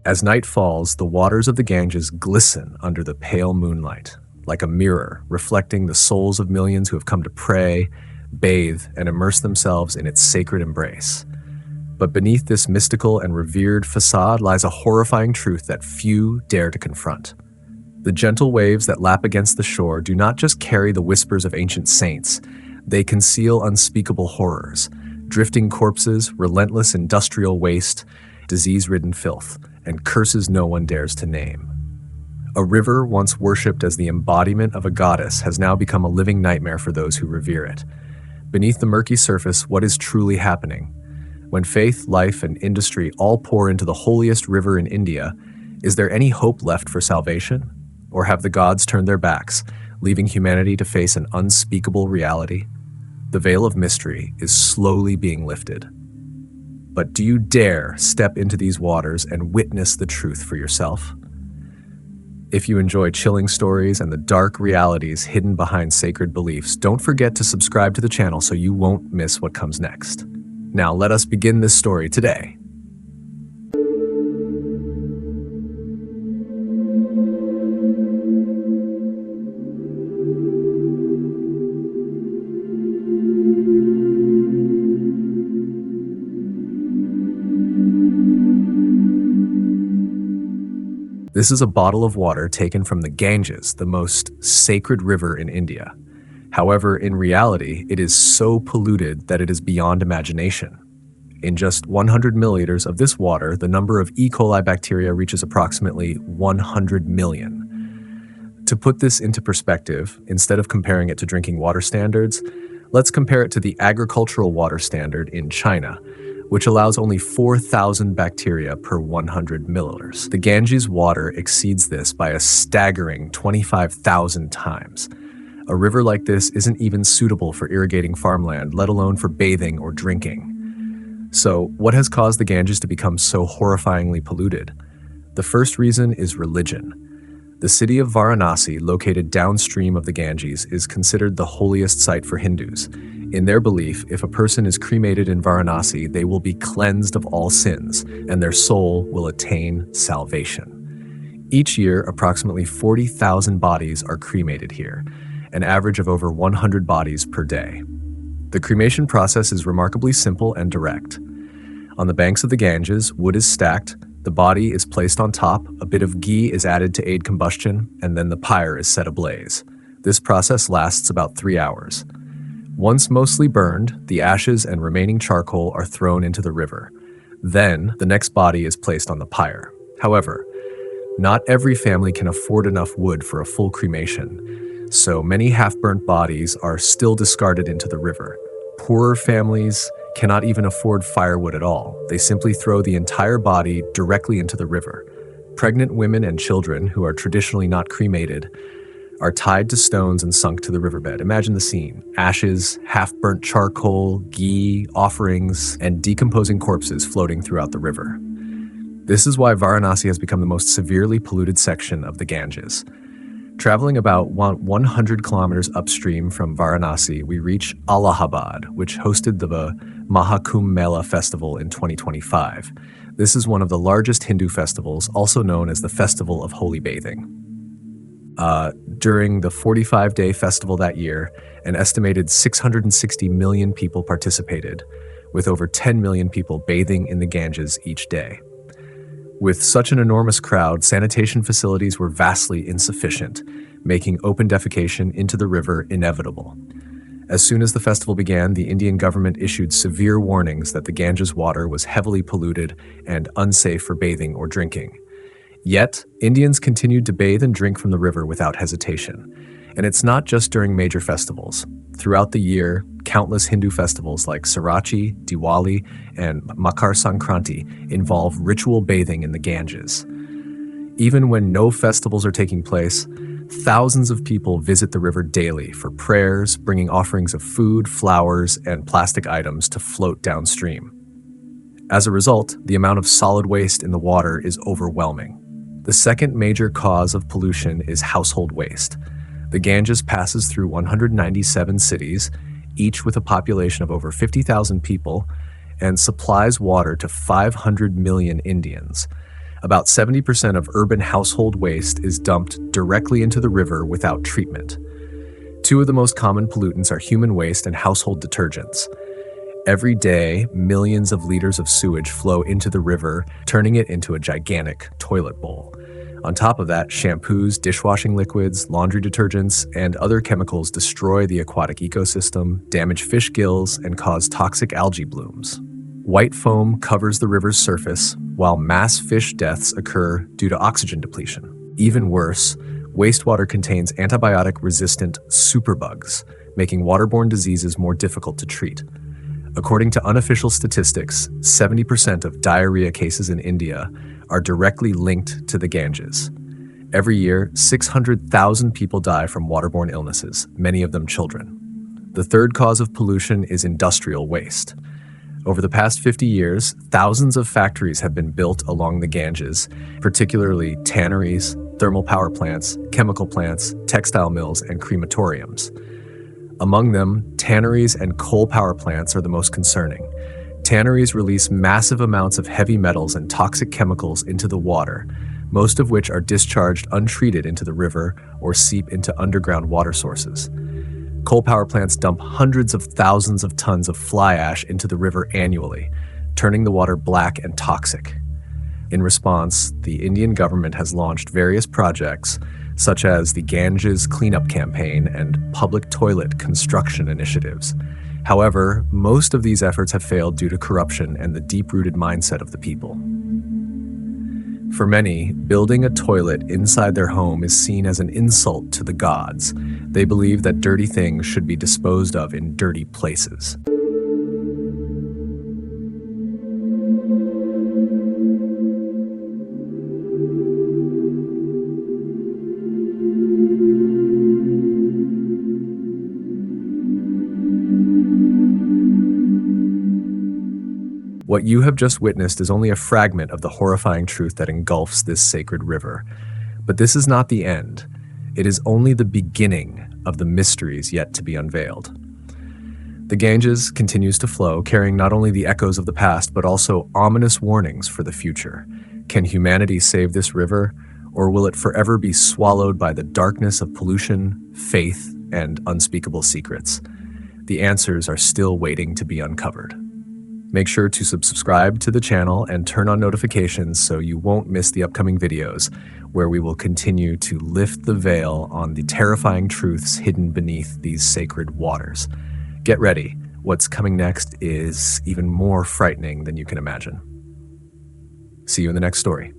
As night falls, the waters of the Ganges glisten under the pale moonlight, like a mirror reflecting the souls of millions who have come to pray, bathe, and immerse themselves in its sacred embrace. But beneath this mystical and revered facade lies a horrifying truth that few dare to confront. The gentle waves that lap against the shore do not just carry the whispers of ancient saints, they conceal unspeakable horrors, drifting corpses, relentless industrial waste, disease-ridden filth, and curses no one dares to name. A river once worshipped as the embodiment of a goddess has now become a living nightmare for those who revere it. Beneath the murky surface, what is truly happening? When faith, life, and industry all pour into the holiest river in India, is there any hope left for salvation? Or have the gods turned their backs, leaving humanity to face an unspeakable reality? The veil of mystery is slowly being lifted. But do you dare step into these waters and witness the truth for yourself? If you enjoy chilling stories and the dark realities hidden behind sacred beliefs, don't forget to subscribe to the channel so you won't miss what comes next. Now let us begin this story today. This is a bottle of water taken from the Ganges, the most sacred river in India. However, in reality, it is so polluted that it is beyond imagination. In just 100 milliliters of this water, the number of E. coli bacteria reaches approximately 100 million. To put this into perspective, instead of comparing it to drinking water standards, let's compare it to the agricultural water standard in China, which allows only 4,000 bacteria per 100 milliliters. The Ganges water exceeds this by a staggering 25,000 times. A river like this isn't even suitable for irrigating farmland, let alone for bathing or drinking. So, what has caused the Ganges to become so horrifyingly polluted? The first reason is religion. The city of Varanasi, located downstream of the Ganges, is considered the holiest site for Hindus. In their belief, if a person is cremated in Varanasi, they will be cleansed of all sins, and their soul will attain salvation. Each year, approximately 40,000 bodies are cremated here, an average of over 100 bodies per day. The cremation process is remarkably simple and direct. On the banks of the Ganges, wood is stacked, the body is placed on top, a bit of ghee is added to aid combustion, and then the pyre is set ablaze. This process lasts about 3 hours. Once mostly burned, the ashes and remaining charcoal are thrown into the river. Then, the next body is placed on the pyre. However, not every family can afford enough wood for a full cremation, so many half-burnt bodies are still discarded into the river. Poorer families cannot even afford firewood at all. They simply throw the entire body directly into the river. Pregnant women and children, who are traditionally not cremated, are tied to stones and sunk to the riverbed. Imagine the scene: ashes, half-burnt charcoal, ghee, offerings, and decomposing corpses floating throughout the river. This is why Varanasi has become the most severely polluted section of the Ganges. Traveling about 100 kilometers upstream from Varanasi, we reach Allahabad, which hosted the Mahakumbh Mela festival in 2025. This is one of the largest Hindu festivals, also known as the Festival of Holy Bathing. During the 45-day festival that year, an estimated 660 million people participated, with over 10 million people bathing in the Ganges each day. With such an enormous crowd, sanitation facilities were vastly insufficient, making open defecation into the river inevitable. As soon as the festival began, the Indian government issued severe warnings that the Ganges water was heavily polluted and unsafe for bathing or drinking. Yet, Indians continued to bathe and drink from the river without hesitation. And it's not just during major festivals. Throughout the year, countless Hindu festivals like Sarachi, Diwali, and Makar Sankranti involve ritual bathing in the Ganges. Even when no festivals are taking place, thousands of people visit the river daily for prayers, bringing offerings of food, flowers, and plastic items to float downstream. As a result, the amount of solid waste in the water is overwhelming. The second major cause of pollution is household waste. The Ganges passes through 197 cities, each with a population of over 50,000 people, and supplies water to 500 million Indians. About 70% of urban household waste is dumped directly into the river without treatment. Two of the most common pollutants are human waste and household detergents. Every day, millions of liters of sewage flow into the river, turning it into a gigantic toilet bowl. On top of that, shampoos, dishwashing liquids, laundry detergents, and other chemicals destroy the aquatic ecosystem, damage fish gills, and cause toxic algae blooms. White foam covers the river's surface, while mass fish deaths occur due to oxygen depletion. Even worse, wastewater contains antibiotic-resistant superbugs, making waterborne diseases more difficult to treat. According to unofficial statistics, 70% of diarrhea cases in India are directly linked to the Ganges. Every year, 600,000 people die from waterborne illnesses, many of them children. The third cause of pollution is industrial waste. Over the past 50 years, thousands of factories have been built along the Ganges, particularly tanneries, thermal power plants, chemical plants, textile mills, and crematoriums. Among them, tanneries and coal power plants are the most concerning. Tanneries release massive amounts of heavy metals and toxic chemicals into the water, most of which are discharged untreated into the river or seep into underground water sources. Coal power plants dump hundreds of thousands of tons of fly ash into the river annually, turning the water black and toxic. In response, the Indian government has launched various projects such as the Ganges Cleanup Campaign and public toilet construction initiatives. However, most of these efforts have failed due to corruption and the deep-rooted mindset of the people. For many, building a toilet inside their home is seen as an insult to the gods. They believe that dirty things should be disposed of in dirty places. What you have just witnessed is only a fragment of the horrifying truth that engulfs this sacred river. But this is not the end. It is only the beginning of the mysteries yet to be unveiled. The Ganges continues to flow, carrying not only the echoes of the past, but also ominous warnings for the future. Can humanity save this river, or will it forever be swallowed by the darkness of pollution, faith, and unspeakable secrets? The answers are still waiting to be uncovered. Make sure to subscribe to the channel and turn on notifications so you won't miss the upcoming videos, where we will continue to lift the veil on the terrifying truths hidden beneath these sacred waters. Get ready. What's coming next is even more frightening than you can imagine. See you in the next story.